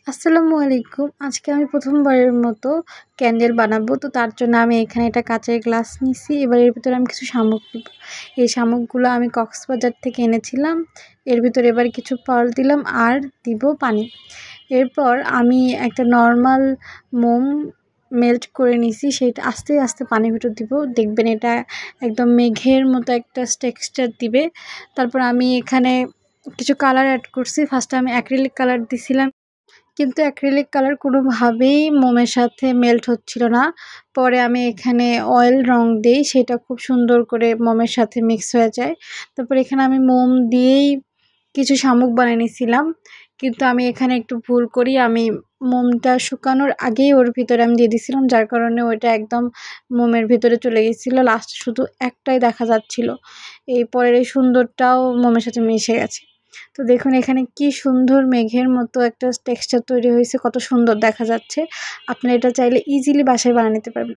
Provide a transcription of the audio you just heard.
আসসালামু আলাইকুম। আজকে আমি প্রথমবারের মতো ক্যান্ডেল বানাবো। তো তার জন্য আমি এখানে একটা কাঁচের গ্লাস নিছি। এবার এর ভিতরে আমি কিছু শামুক দিব। এই শামুকগুলো আমি কক্সবাজার থেকে এনেছিলাম। এর ভিতরে এবার কিছু পার্ল দিলাম আর দিব পানি। এরপর আমি একটা নর্মাল মোম মেল্ট করে নিছি, সেটা আস্তে আস্তে পানির ভিতর দিব। দেখবেন এটা একদম মেঘের মতো একটা টেক্সচার দিবে। তারপর আমি এখানে কিছু কালার অ্যাড করছি। ফার্স্টে আমি অ্যাক্রিলিক কালার দিছিলাম, কিন্তু অ্যাক্রিলিক কালার কোনোভাবেই মোমের সাথে মেল্ট হচ্ছিল না। পরে আমি এখানে অয়েল রং দেই, সেটা খুব সুন্দর করে মোমের সাথে মিক্স হয়ে যায়। তারপর এখানে আমি মোম দিয়েই কিছু শামুক বানিয়ে নিয়েছিলাম, কিন্তু আমি এখানে একটু ভুল করি। আমি মোমটা শুকানোর আগেই ওর ভিতরে আমি দিয়ে দিয়েছিলাম, যার কারণে ওইটা একদম মোমের ভিতরে চলে গেছিলো। লাস্টে শুধু একটাই দেখা যাচ্ছিল। এই পরের এই সুন্দরটাও মোমের সাথে মিশে গেছে। তো দেখুন এখানে কি সুন্দর মেঘের মতো একটা টেক্সচার তৈরি হয়েছে, কত সুন্দর দেখা যাচ্ছে। আপনারা এটা চাইলে ইজিলি বাসায় বানিয়ে নিতে পারবেন।